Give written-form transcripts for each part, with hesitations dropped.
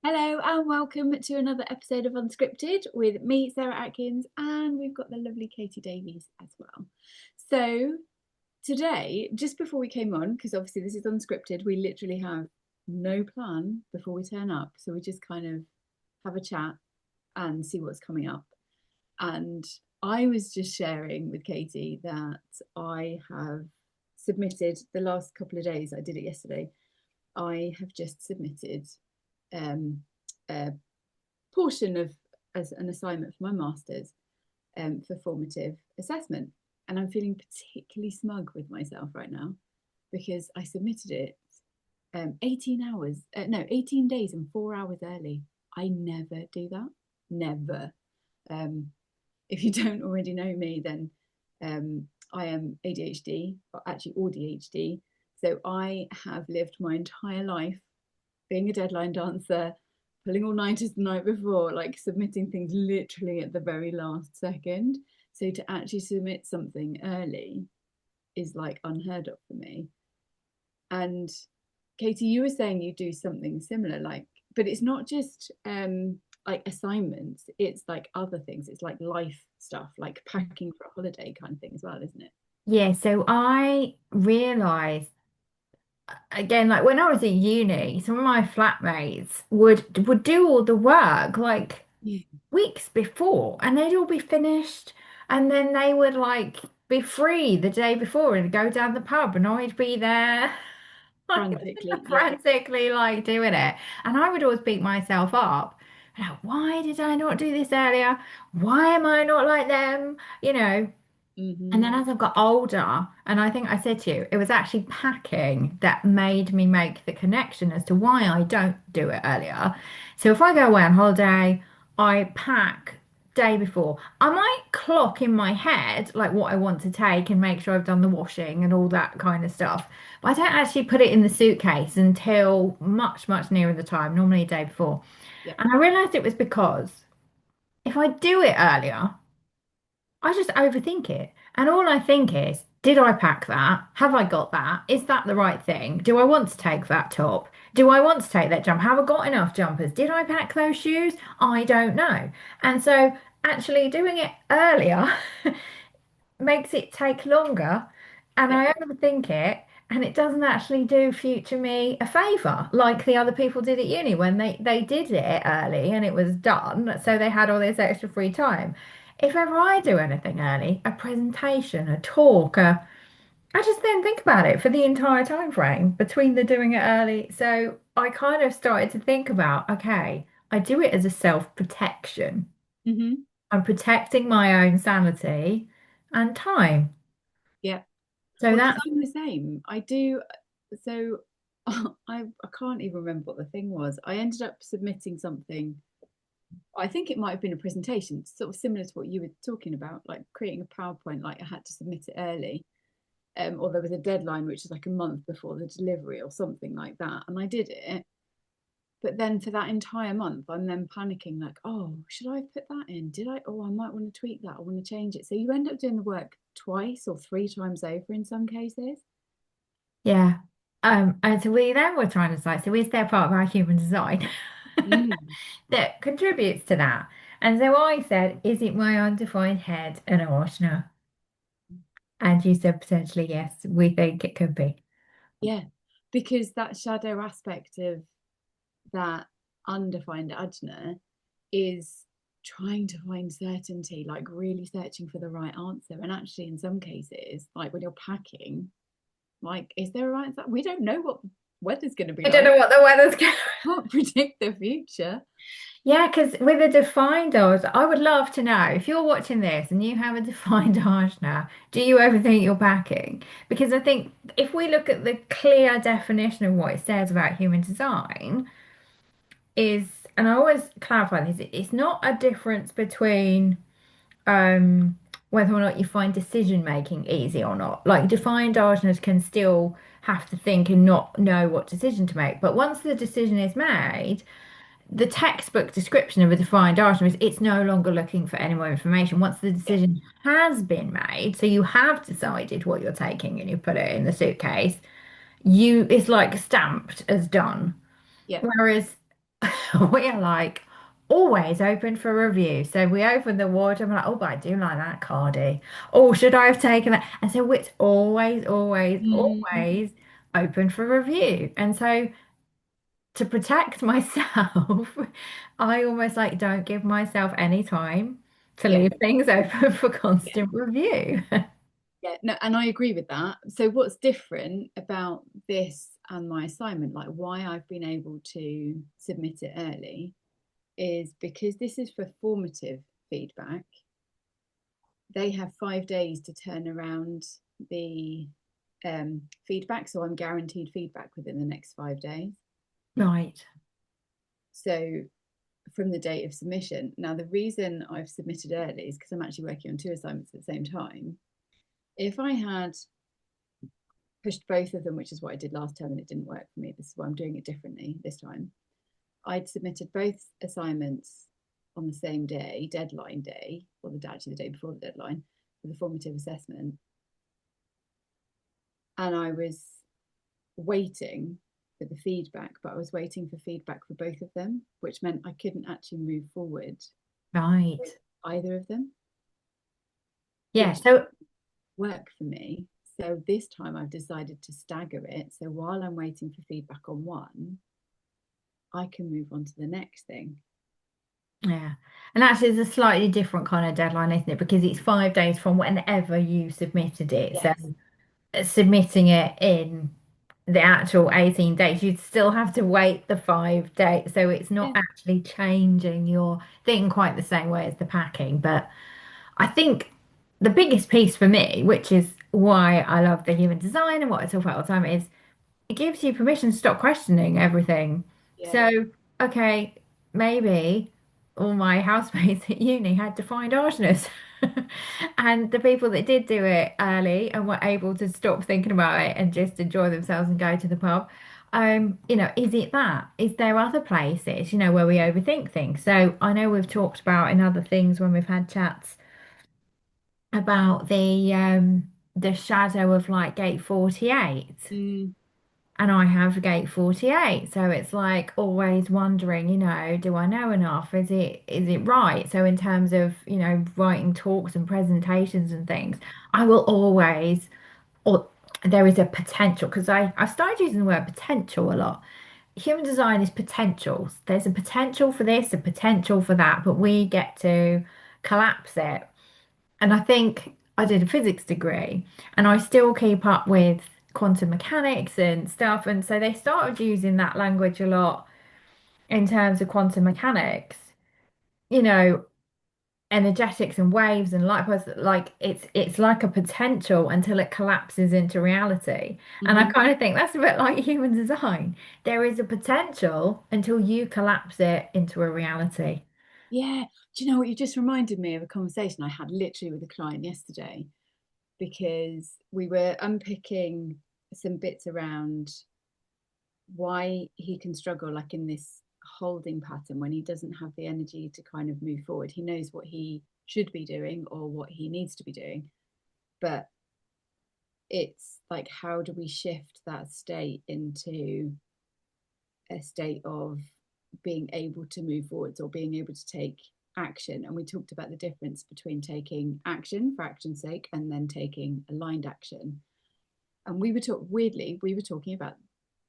Hello and welcome to another episode of Unscripted with me, Sarah Atkins, and we've got the lovely Katy Davies as well. So, today, just before we came on, because obviously this is unscripted, we literally have no plan before we turn up. So, we just kind of have a chat and see what's coming up. And I was just sharing with Katy that I have submitted the last couple of days, I did it yesterday. I have just submitted um, a portion of as an assignment for my master's for formative assessment. And I'm feeling particularly smug with myself right now because I submitted it 18 hours, no, 18 days and 4 hours early. I never do that. Never. If you don't already know me, then I am ADHD, or actually ADHD. So I have lived my entire life being a deadline dancer, pulling all nighters the night before, like submitting things literally at the very last second. So to actually submit something early is like unheard of for me. And Katy, you were saying you do something similar, like, but it's not just like assignments, it's like other things. It's like life stuff, like packing for a holiday kind of thing as well, isn't it? Yeah, so I realized again, like when I was at uni, some of my flatmates would do all the work like Yeah. weeks before, and they'd all be finished, and then they would like be free the day before and go down the pub, and I'd be there like Frantically, yeah. frantically like doing it, and I would always beat myself up. Like, why did I not do this earlier? Why am I not like them? And Mm-hmm. then as I've got older, and I think I said to you, it was actually packing that made me make the connection as to why I don't do it earlier. So if I go away on holiday, I pack day before. I might clock in my head like what I want to take and make sure I've done the washing and all that kind of stuff. But I don't actually put it in the suitcase until much, much nearer the time, normally a day before. Yeah. And I realized it was because if I do it earlier, I just overthink it. And all I think is, did I pack that? Have I got that? Is that the right thing? Do I want to take that top? Do I want to take that jumper? Have I got enough jumpers? Did I pack those shoes? I don't know. And so actually doing it earlier makes it take longer and Yeah. I overthink it and it doesn't actually do future me a favour like the other people did at uni when they did it early and it was done so they had all this extra free time. If ever I do anything early, a presentation, a talk, I just then think about it for the entire time frame between the doing it early. So I kind of started to think about, okay, I do it as a self-protection. Mm-hmm. I'm protecting my own sanity and time. Yeah. So Well, because that's I'm the same. I do. So I can't even remember what the thing was. I ended up submitting something. I think it might have been a presentation, sort of similar to what you were talking about, like creating a PowerPoint. Like I had to submit it early, or there was a deadline, which is like a month before the delivery or something like that. And I did it. But then for that entire month, I'm then panicking, like, oh, should I put that in? Did I? Oh, I might want to tweak that. I want to change it. So you end up doing the work twice or three times over in some cases. yeah. And so we then were trying to decide, so is there part of our human design Mm. that contributes to that? And so I said, is it my undefined head and ajna? And you said potentially yes, we think it could be. Yeah, because that shadow aspect of that undefined ajna is trying to find certainty, like really searching for the right answer. And actually, in some cases, like when you're packing, like, is there a right answer? We don't know what the weather's going to be I don't like. know what the weather's going. Can't predict the future. Yeah, because with a defined ajna, I would love to know if you're watching this and you have a defined ajna, do you ever think you're packing? Because I think if we look at the clear definition of what it says about human design, is, and I always clarify this, it's not a difference between whether or not you find decision making easy or not. Like defined ajnas can still have to think and not know what decision to make. But once the decision is made, the textbook description of a defined ajna is it's no longer looking for any more information. Once the Yeah, decision has been made, so you have decided what you're taking and you put it in the suitcase, you it's like stamped as done. yeah, Whereas we are like always open for review. So we open the wardrobe and like, oh, but I do like that cardi. Oh, should I have taken that? And so it's always, always, Mm, always open for review. And so to protect myself, I almost like don't give myself any time to yeah, leave things open for yeah, constant review. yeah. No, and I agree with that. So what's different about this and my assignment, like why I've been able to submit it early, is because this is for formative feedback. They have 5 days to turn around the feedback. So I'm guaranteed feedback within the next 5 days. Right. So from the date of submission. Now, the reason I've submitted early is because I'm actually working on two assignments at the same time. If I had pushed both of them, which is what I did last time and it didn't work for me, this is why I'm doing it differently this time. I'd submitted both assignments on the same day, deadline day, or actually the day before the deadline for the formative assessment. And I was waiting for the feedback, but I was waiting for feedback for both of them, which meant I couldn't actually move forward Right. with either of them, Yeah. which So work for me. So this time I've decided to stagger it. So while I'm waiting for feedback on one, I can move on to the next thing. yeah. And actually, it's a slightly different kind of deadline, isn't it? Because it's 5 days from whenever you submitted it. So Yes. submitting it in the actual 18 days, you'd still have to wait the 5 days. So it's not Yeah. actually changing your thing quite the same way as the packing. But I think the biggest piece for me, which is why I love the human design and what I talk about all the time, is it gives you permission to stop questioning everything. Yeah. So, okay, maybe all my housemates at uni had defined harshness. And the people that did do it early and were able to stop thinking about it and just enjoy themselves and go to the pub, is it that? Is there other places, where we overthink things? So I know we've talked about in other things when we've had chats about the shadow of like gate 48. Mm, And I have gate 48. So it's like always wondering, do I know enough? Is it right? So in terms of, writing talks and presentations and things, I will always, or there is a potential, because I've started using the word potential a lot. Human design is potentials. There's a potential for this, a potential for that, but we get to collapse it. And I think I did a physics degree and I still keep up with quantum mechanics and stuff. And so they started using that language a lot in terms of quantum mechanics, you know, energetics and waves and light pulses, like it's like a potential until it collapses into reality. And I mhm. kind of think that's a bit like human design. There is a potential until you collapse it into a reality. Yeah. Do you know what? You just reminded me of a conversation I had literally with a client yesterday because we were unpicking some bits around why he can struggle like in this holding pattern when he doesn't have the energy to kind of move forward. He knows what he should be doing or what he needs to be doing, but it's like how do we shift that state into a state of being able to move forwards or being able to take action. And we talked about the difference between taking action for action's sake and then taking aligned action. And we were talking about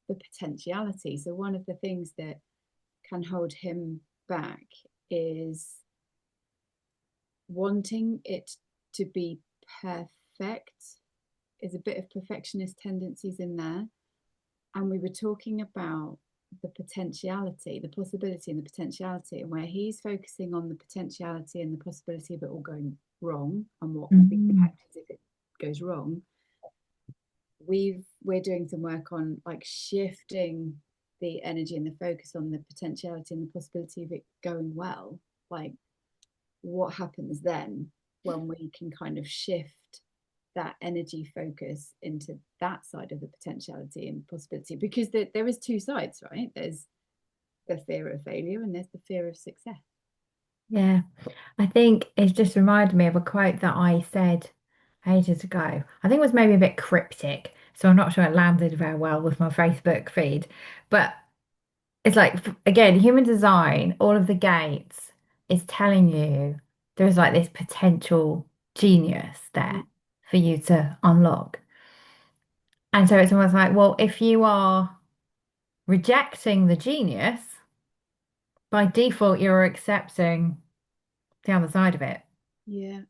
the potentiality. So one of the things that can hold him back is wanting it to be perfect. Is a bit of perfectionist tendencies in there. And we were talking about the potentiality, the possibility and the potentiality, and where he's focusing on the potentiality and the possibility of it all going wrong and what the Mm. impact is if it goes wrong. We're doing some work on like shifting the energy and the focus on the potentiality and the possibility of it going well. Like what happens then when we can kind of shift that energy focus into that side of the potentiality and possibility, because there is two sides, right? There's the fear of failure and there's the fear of success. Yeah. I think it's just reminded me of a quote that I said ages ago. I think it was maybe a bit cryptic, so I'm not sure it landed very well with my Facebook feed. But it's like, again, human design, all of the gates is telling you there's like this potential genius there Mm. for you to unlock. And so it's almost like, well, if you are rejecting the genius, by default, you're accepting the other side of it. Yeah,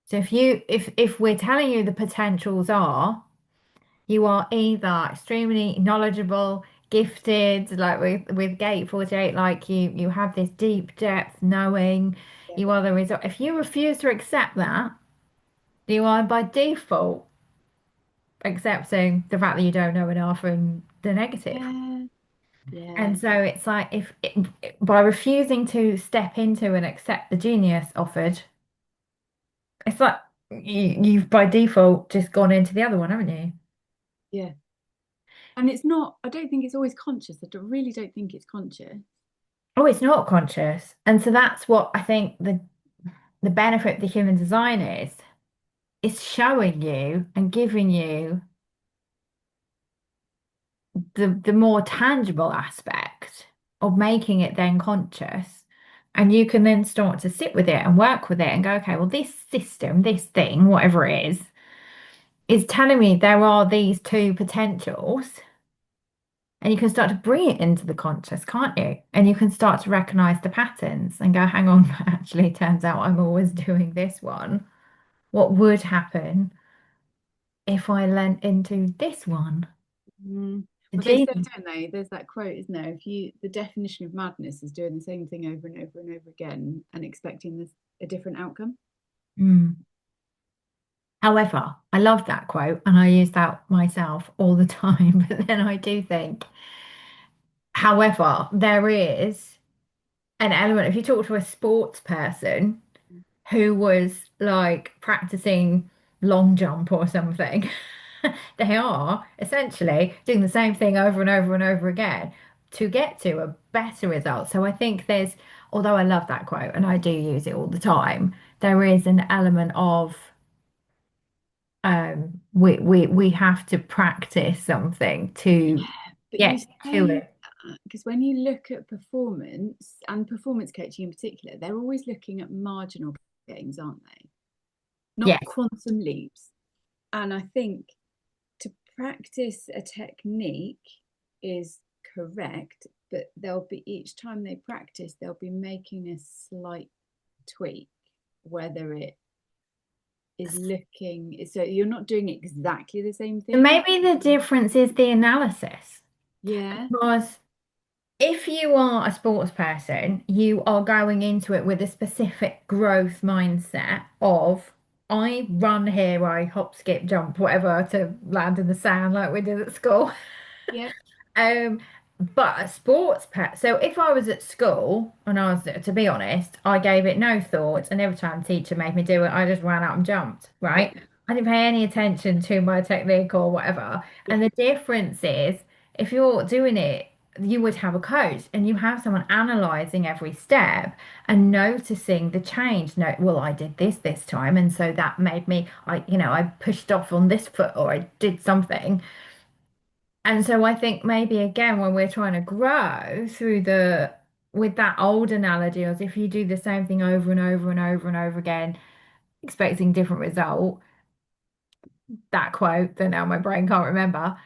So if we're telling you the potentials are, you are either extremely knowledgeable, gifted, like with Gate 48, like you have this deep depth knowing, yeah, you are the result. If you refuse to accept that, you are by default accepting the fact that you don't know enough and the negative. yeah, And yeah, so it's like if by refusing to step into and accept the genius offered, it's like you've by default just gone into the other one, haven't you? yeah. And it's not, I don't think it's always conscious. Really don't think it's conscious. Oh, it's not conscious. And so that's what I think the benefit of the human design is. It's showing you and giving you the more tangible aspect of making it then conscious. And you can then start to sit with it and work with it and go, okay, well, this system, this thing, whatever it is telling me there are these two potentials. And you can start to bring it into the conscious, can't you? And you can start to recognize the patterns and go, hang on, actually, it turns out I'm always doing this one. What would happen if I lent into this one? Mm. The Well, they said, genie. don't they? There's that quote, isn't there? If you, the definition of madness is doing the same thing over and over and over again and expecting this a different outcome. Mm. However, I love that quote and I use that myself all the time. But then I do think, however, there is an element, if you talk to a sports person who was like practicing long jump or something, they are essentially doing the same thing over and over and over again to get to a better result. So I think there's, although I love that quote and I do use it all the time, there is an element of we have to practice something to But you get to say it. that because when you look at performance and performance coaching in particular, they're always looking at marginal gains, aren't they? Not Yes. quantum leaps. And I think to practice a technique is correct, but they'll be each time they practice, they'll be making a slight tweak, whether it is looking so you're not doing exactly the same And thing. maybe the difference is the analysis. Yeah, Because if you are a sports person, you are going into it with a specific growth mindset of I run here, I hop, skip, jump, whatever to land in the sand like we did at school. yeah, Um, but a sports pet. So if I was at school and I was, to be honest, I gave it no thought, and every time teacher made me do it, I just ran out and jumped, yeah, right? I didn't pay any attention to my technique or whatever. yeah. And the difference is, if you're doing it, you would have a coach and you have someone analyzing every step and noticing the change. No, well, I did this time, and so that made me, I pushed off on this foot or I did something. And so I think maybe again, when we're trying to grow through with that old analogy, as if you do the same thing over and over and over and over again, expecting different result, that quote that now my brain can't remember,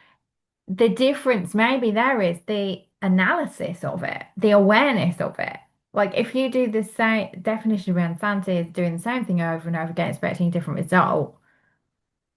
the difference maybe there is the analysis of it, the awareness of it. Like if you do the same definition of insanity is doing the same thing over and over again, expecting a different result,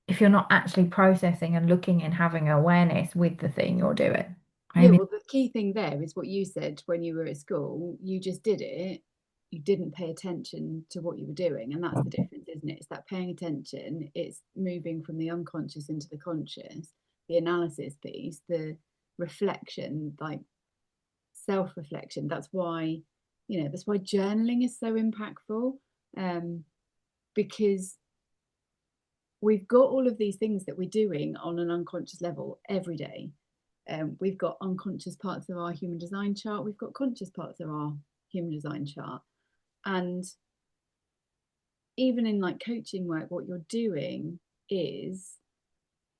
if you're not actually processing and looking and having awareness with the thing you're doing. Yeah, Maybe. well, the key thing there is what you said when you were at school. You just did it. You didn't pay attention to what you were doing. And that's the difference, isn't it? It's that paying attention, it's moving from the unconscious into the conscious, the analysis piece, the reflection, like self-reflection. That's why journaling is so impactful. Um, because we've got all of these things that we're doing on an unconscious level every day. We've got unconscious parts of our human design chart, we've got conscious parts of our human design chart. And even in like coaching work, what you're doing is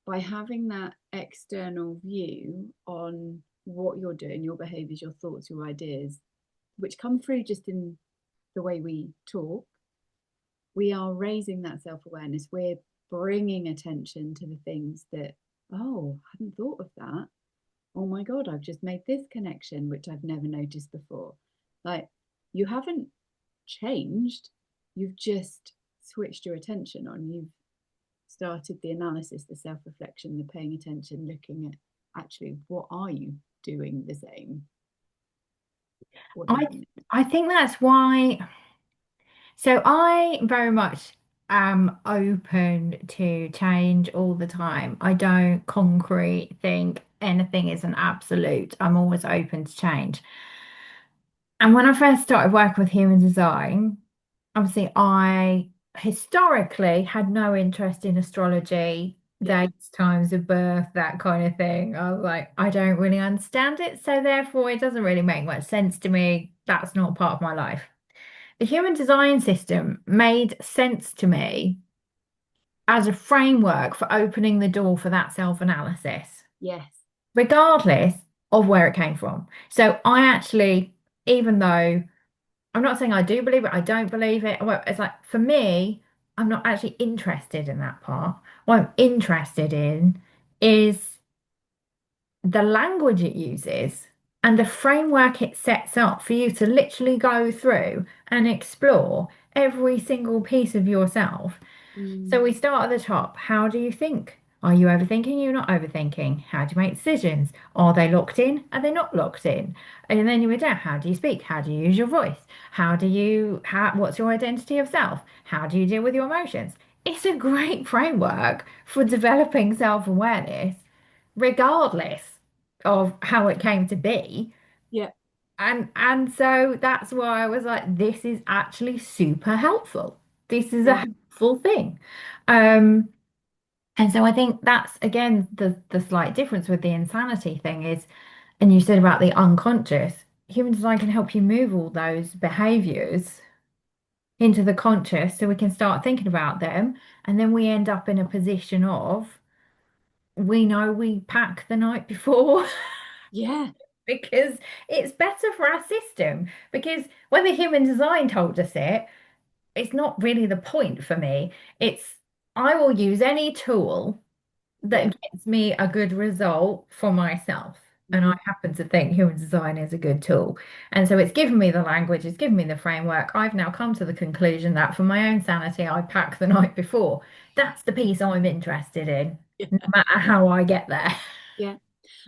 by having that external view on what you're doing, your behaviors, your thoughts, your ideas, which come through just in the way we talk, we are raising that self-awareness. We're bringing attention to the things that, oh, I hadn't thought of that. Oh my God, I've just made this connection, which I've never noticed before. Like, you haven't changed, you've just switched your attention on. You've started the analysis, the self-reflection, the paying attention, looking at actually what are you doing the same? What do I you need? I think that's why. So I very much am open to change all the time. I don't concrete think anything is an absolute. I'm always open to change. And when I first started working with human design, obviously I historically had no interest in astrology, Yeah. dates, times of birth, that kind of thing. I was like, I don't really understand it, so therefore it doesn't really make much sense to me. That's not part of my life. The human design system made sense to me as a framework for opening the door for that self-analysis, Yes. regardless of where it came from. So I actually, even though I'm not saying I do believe it, I don't believe it. Well, it's like for me, I'm not actually interested in that part. What I'm interested in is the language it uses and the framework it sets up for you to literally go through and explore every single piece of yourself. So Mm, we start at the top. How do you think? Are you overthinking? You're not overthinking. How do you make decisions? Are they locked in? Are they not locked in? And then you were down. How do you speak? How do you use your voice? What's your identity of self? How do you deal with your emotions? It's a great framework for developing self-awareness, regardless of how it came to be. yeah. And so that's why I was like, this is actually super helpful. This is a Yeah. helpful thing. Um, and so I think that's again the slight difference with the insanity thing is, and you said about the unconscious, human design can help you move all those behaviors into the conscious so we can start thinking about them. And then we end up in a position of we know we pack the night before. Yeah. Because it's better for our system. Because when the human design told us it, it's not really the point for me. It's I will use any tool Yeah. that gets me a good result for myself. And I Mhm. happen to think human design is a good tool. And so it's given me the language, it's given me the framework. I've now come to the conclusion that for my own sanity, I pack the night before. That's the piece I'm interested in, no Yeah. matter how I get there. Yeah.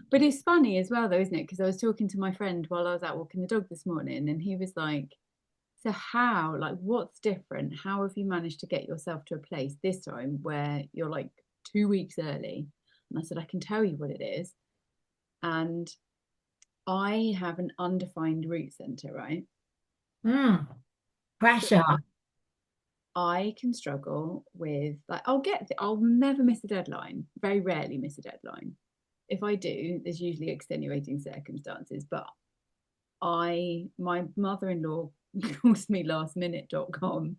But it's funny as well, though, isn't it? Because I was talking to my friend while I was out walking the dog this morning, and he was like, so how, like, what's different? How have you managed to get yourself to a place this time where you're like 2 weeks early? And I said, I can tell you what it is. And I have an undefined root center, right? Mm, So pressure. I can struggle with, like, I'll never miss a deadline, very rarely miss a deadline. If I do, there's usually extenuating circumstances, but my mother-in-law calls me lastminute.com.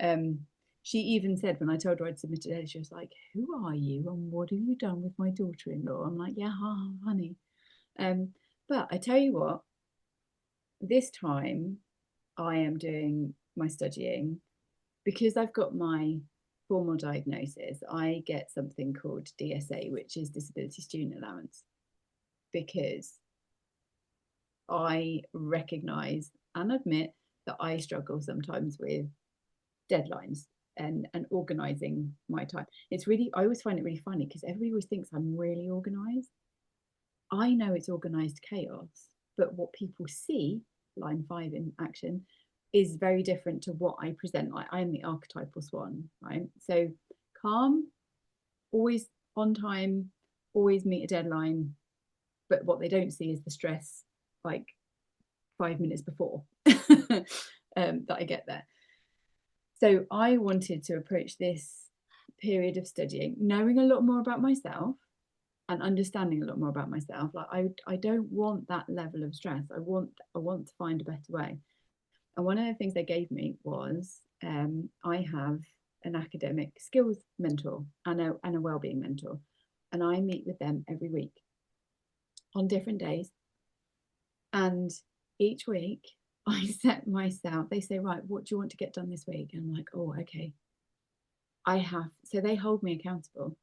Um, she even said when I told her I'd submitted it, she was like, "Who are you and what have you done with my daughter-in-law?" I'm like, "Yeah, honey." Um, but I tell you what, this time I am doing my studying because I've got my formal diagnosis. I get something called DSA, which is Disability Student Allowance, because I recognize and admit that I struggle sometimes with deadlines and organizing my time. I always find it really funny because everybody always thinks I'm really organized. I know it's organized chaos, but what people see, line 5 in action, is very different to what I present. Like, I am the archetypal swan, right? So calm, always on time, always meet a deadline, but what they don't see is the stress, like 5 minutes before that I get there. So I wanted to approach this period of studying, knowing a lot more about myself and understanding a lot more about myself. Like, I don't want that level of stress. I want to find a better way. And one of the things they gave me was, I have an academic skills mentor and a well-being mentor, and I meet with them every week. on different days. And each week I set myself, they say, right, what do you want to get done this week? And I'm like, oh, okay. So they hold me accountable.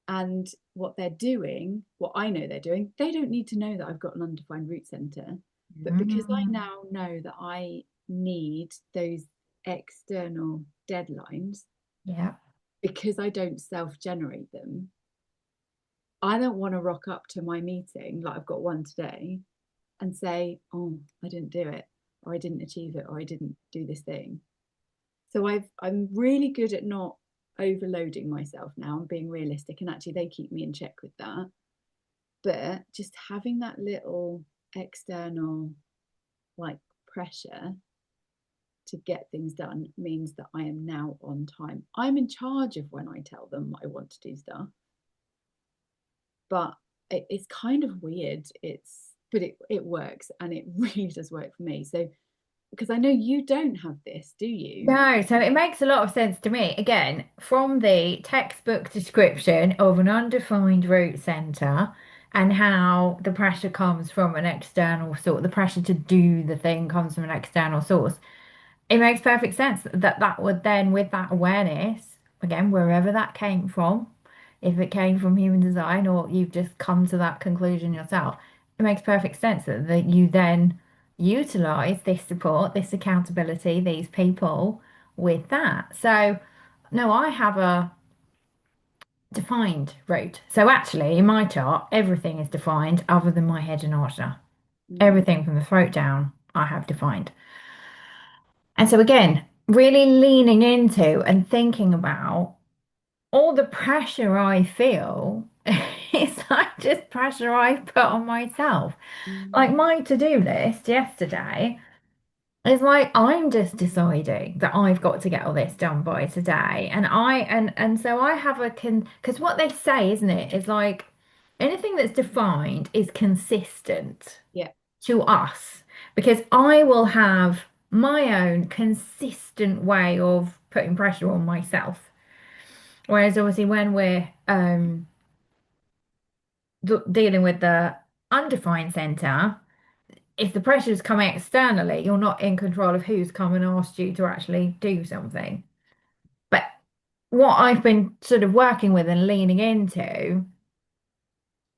And what they're doing, what I know they're doing, they don't need to know that I've got an undefined root center. But because I Mm. now know that I need those external deadlines, Yeah. because I don't self generate them, I don't want to rock up to my meeting like I've got one today and say, oh, I didn't do it, or I didn't achieve it, or I didn't do this thing. So I'm really good at not overloading myself now and being realistic. And actually, they keep me in check with that. But just having that little external like pressure to get things done means that I am now on time. I'm in charge of when I tell them I want to do stuff, but it's kind of weird. But it works, and it really does work for me. So because I know you don't have this, do you? No, so it makes a lot of sense to me. Again, from the textbook description of an undefined root center and how the pressure comes from an external source, the pressure to do the thing comes from an external source. It makes perfect sense that that would then, with that awareness, again, wherever that came from, if it came from human design or you've just come to that conclusion yourself, it makes perfect sense that you then utilize this support, this accountability, these people with that. So, no, I have a defined route. So, actually, in my chart, everything is defined other than my head and ajna. Mm, Everything from the throat down, I have defined. And so, again, really leaning into and thinking about all the pressure I feel is like just pressure I put on myself. Like mm, my to-do list yesterday is like I'm just deciding that I've got to get all this done by today. And so I have a because what they say, isn't it, is like anything that's defined is consistent yeah, to us because I will have my own consistent way of putting pressure on myself. Whereas obviously when we're dealing with the undefined center, if the pressure's coming externally, you're not in control of who's come and asked you to actually do something. But what I've been sort of working with and leaning into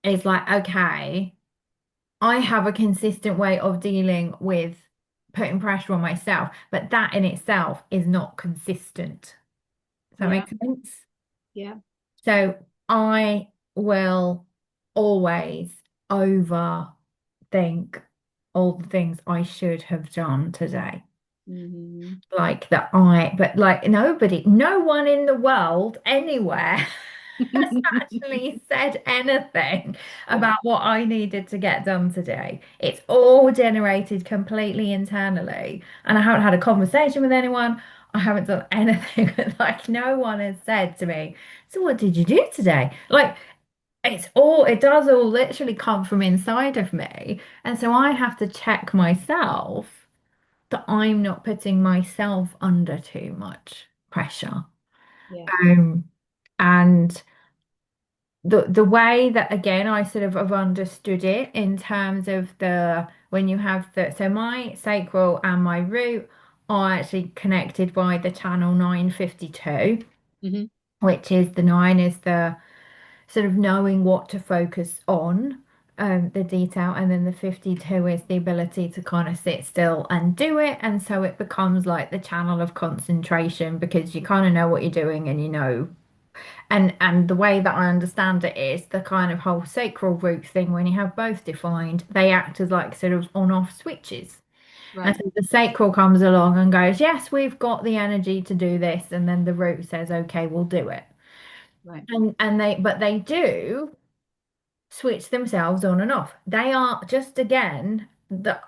is like, okay, I have a consistent way of dealing with putting pressure on myself, but that in itself is not consistent. Does that yeah, make sense? yeah. So I will always overthink all the things I should have done today. Mm, Like that I, but like nobody, no one in the world anywhere has actually said anything yeah, about what I needed to get done today. It's all generated completely internally. And I haven't had a conversation with anyone. I haven't done anything. Like no one has said to me, so what did you do today? Like it does all literally come from inside of me. And so I have to check myself that I'm not putting myself under too much pressure. yeah. Um, and the way that again I sort of have understood it in terms of the when you have the so my sacral and my root are actually connected by the channel 952, Hmm. which is the nine is the sort of knowing what to focus on, the detail, and then the 52 is the ability to kind of sit still and do it. And so it becomes like the channel of concentration because you kind of know what you're doing and you know. And the way that I understand it is the kind of whole sacral root thing, when you have both defined, they act as like sort of on-off switches. And Right, so the sacral comes along and goes, yes, we've got the energy to do this. And then the root says, okay, we'll do it. right. And they do switch themselves on and off. They are just again the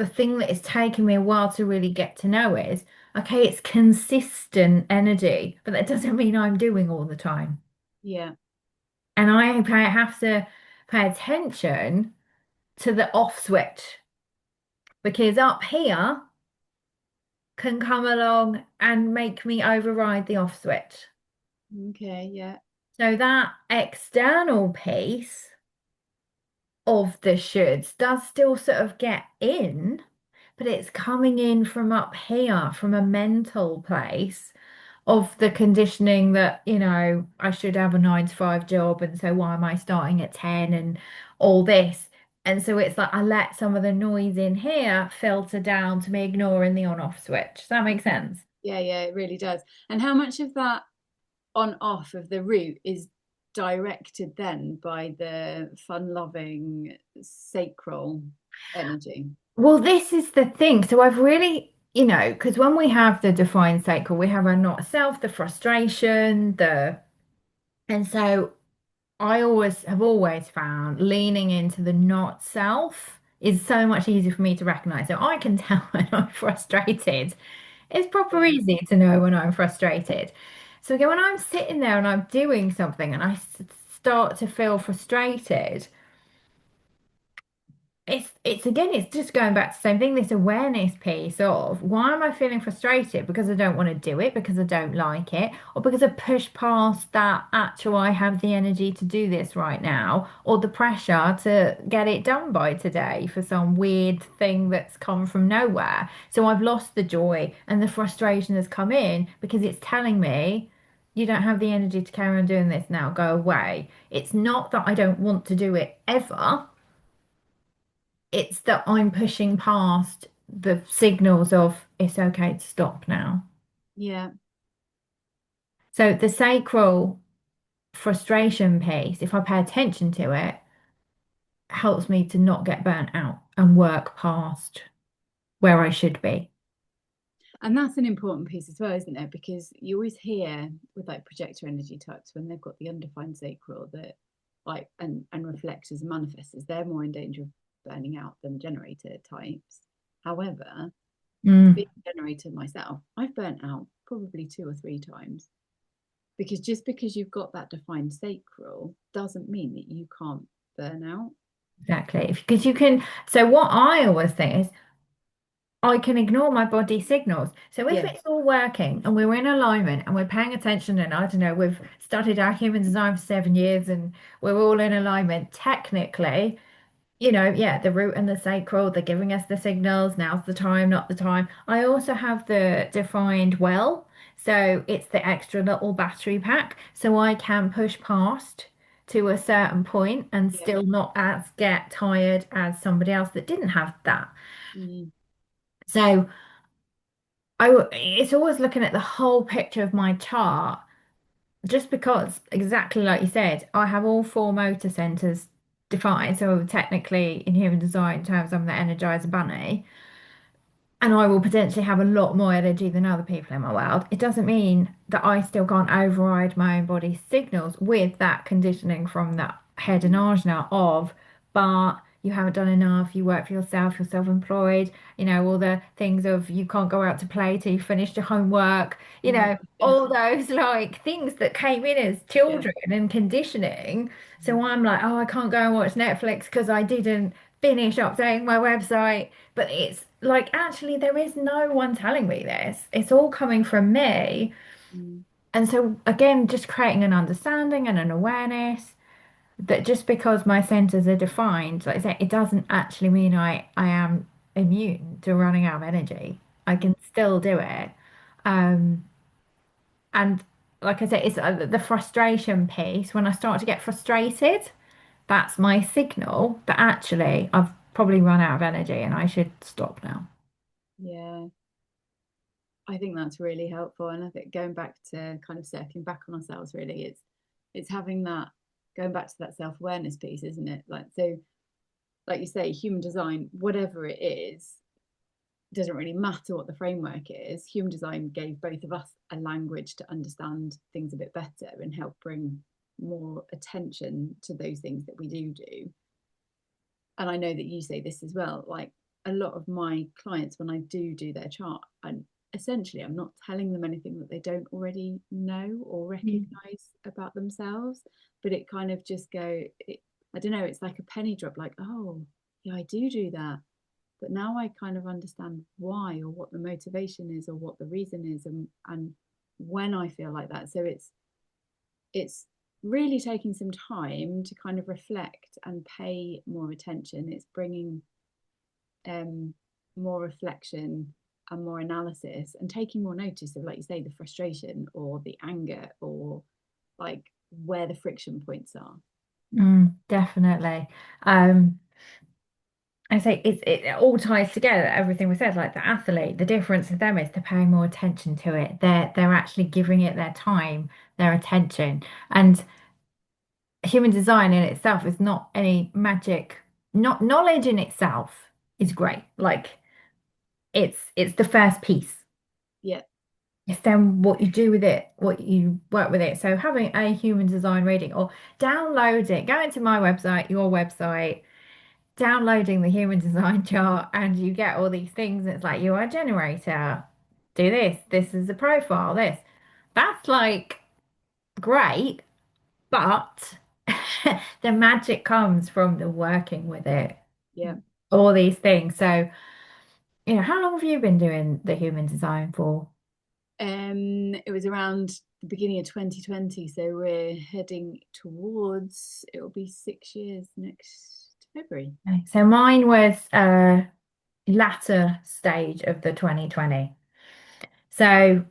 thing that is taking me a while to really get to know is okay, it's consistent energy, but that doesn't mean I'm doing all the time. Yeah. And have to pay attention to the off switch because up here can come along and make me override the off switch. Okay, yeah. So that external piece of the shoulds does still sort of get in, but it's coming in from up here, from a mental place of the conditioning that, I should have a 9 to 5 job. And so why am I starting at 10 and all this? And so it's like I let some of the noise in here filter down to me ignoring the on off switch. Does that make sense? Yeah, yeah, it really does. And how much of that on off of the route is directed then by the fun loving sacral energy? Well, this is the thing. So I've really, because when we have the defined sacral, we have our not self, the frustration, and so I always found leaning into the not self is so much easier for me to recognize. So I can tell when I'm frustrated. It's proper Yeah. easy to know when I'm frustrated. So again, when I'm sitting there and I'm doing something and start to feel frustrated, it's again, it's just going back to the same thing, this awareness piece of why am I feeling frustrated? Because I don't want to do it, because I don't like it, or because I push past that actual I have the energy to do this right now, or the pressure to get it done by today for some weird thing that's come from nowhere. So I've lost the joy and the frustration has come in because it's telling me you don't have the energy to carry on doing this now, go away. It's not that I don't want to do it ever. It's that I'm pushing past the signals of it's okay to stop now. Yeah. So the sacral frustration piece, if I pay attention to it, helps me to not get burnt out and work past where I should be. And that's an important piece as well, isn't it? Because you always hear with like projector energy types when they've got the undefined sacral that like and reflectors and manifestors, they're more in danger of burning out than generator types. However, Mm, being a generator myself, I've burnt out probably 2 or 3 times because just because you've got that defined sacral doesn't mean that you can't burn out. exactly. Because you can, so what I always think is I can ignore my body signals. So if Yeah. it's all working and we're in alignment and we're paying attention, and I don't know, we've studied our human design for 7 years and we're all in alignment, technically, yeah, the root and the sacral, they're giving us the signals. Now's the time, not the time. I also have the defined well. So it's the extra little battery pack. So I can push past to a certain point and Yeah. still not as get tired as somebody else that didn't have that. Mm, So it's always looking at the whole picture of my chart, just because exactly like you said, I have all four motor centers defined. So technically in human design terms, I'm the energizer bunny. And I will potentially have a lot more energy than other people in my world. It doesn't mean that I still can't override my own body's signals with that conditioning from that head and mm, ajna of, but you haven't done enough, you work for yourself, you're self-employed, all the things of you can't go out to play till you finished your homework, mm, yeah. all those like things that came in as Yeah. children and conditioning. So I'm like, oh, I can't go and watch Netflix because I didn't finish updating my website. But it's like, actually, there is no one telling me this. It's all coming from me. Mm, And so, again, just creating an understanding and an awareness that just because my centers are defined, like I say, it doesn't actually mean I am immune to running out of energy. I mm, can still do it. Um, and like I said, it's the frustration piece. When I start to get frustrated, that's my signal that actually I've probably run out of energy and I should stop now. yeah. I think that's really helpful. And I think going back to kind of circling back on ourselves, really, it's having that going back to that self-awareness piece, isn't it? Like so, like you say, human design, whatever it is, doesn't really matter what the framework is. Human design gave both of us a language to understand things a bit better and help bring more attention to those things that we do. And I know that you say this as well, like a lot of my clients, when I do their chart, and essentially I'm not telling them anything that they don't already know or Mm. recognize about themselves, but it kind of just I don't know, it's like a penny drop, like, oh yeah, I do that, but now I kind of understand why or what the motivation is or what the reason is, and when I feel like that. So it's really taking some time to kind of reflect and pay more attention. It's bringing um, more reflection and more analysis and taking more notice of, like you say, the frustration or the anger or like where the friction points are. Definitely. Um, I say it all ties together, everything we said, like the athlete, the difference with them is they're paying more attention to it. They're actually giving it their time, their attention. And human design in itself is not any magic. Not knowledge in itself is great. Like it's the first piece. Yeah, It's then what you do with it, what you work with it. So having a human design reading or download it, go into my website, your website, downloading the human design chart, and you get all these things. It's like you are a generator. Do this. This is a profile. This. That's like great, but the magic comes from the working with it. yeah. All these things. So, how long have you been doing the human design for? It was around the beginning of 2020, so we're heading towards, it'll be 6 years next February. Okay. So mine was latter stage of the 2020. So,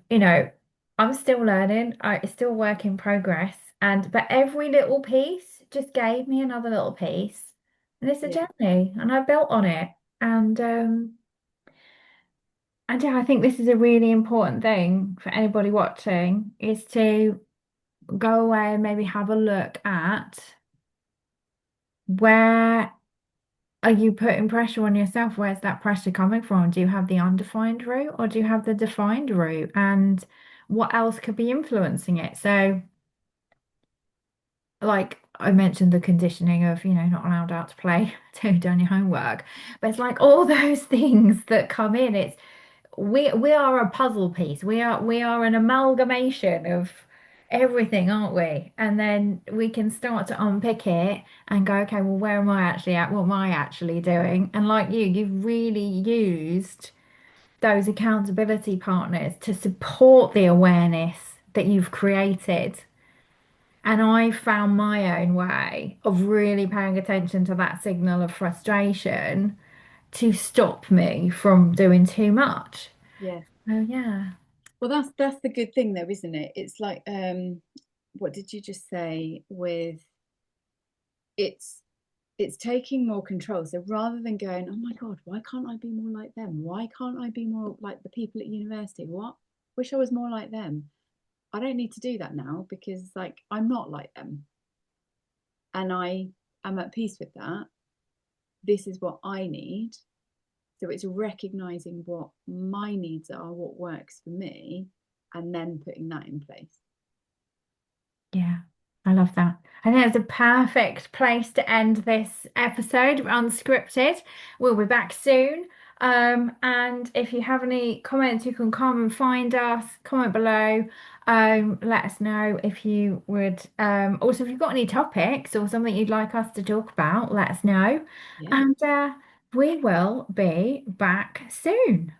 I'm still learning. It's still work in progress. But every little piece just gave me another little piece. And it's a Yeah, journey and I built on it. And yeah, I think this is a really important thing for anybody watching is to go away and maybe have a look at where are you putting pressure on yourself? Where's that pressure coming from? Do you have the undefined route or do you have the defined route? And what else could be influencing it? So, like I mentioned, the conditioning of, not allowed out to play, to done your homework. But it's like all those things that come in. It's we are a puzzle piece. We are an amalgamation of everything, aren't we? And then we can start to unpick it and go, okay, well, where am I actually at? What am I actually doing? And like you've really used those accountability partners to support the awareness that you've created. And I found my own way of really paying attention to that signal of frustration to stop me from doing too much. yeah. Oh, yeah. Well, that's the good thing though, isn't it? It's like what did you just say with it's it's taking more control. So rather than going, oh my God, why can't I be more like them? Why can't I be more like the people at university? What? Wish I was more like them. I don't need to do that now because like I'm not like them. And I am at peace with that. This is what I need. So it's recognizing what my needs are, what works for me, and then putting that in place. Yeah, I love that. I think it's a perfect place to end this episode of Unscripted. We'll be back soon. And if you have any comments, you can come and find us, comment below. Let us know if you would. Also, if you've got any topics or something you'd like us to talk about, let us know. Yeah. And we will be back soon.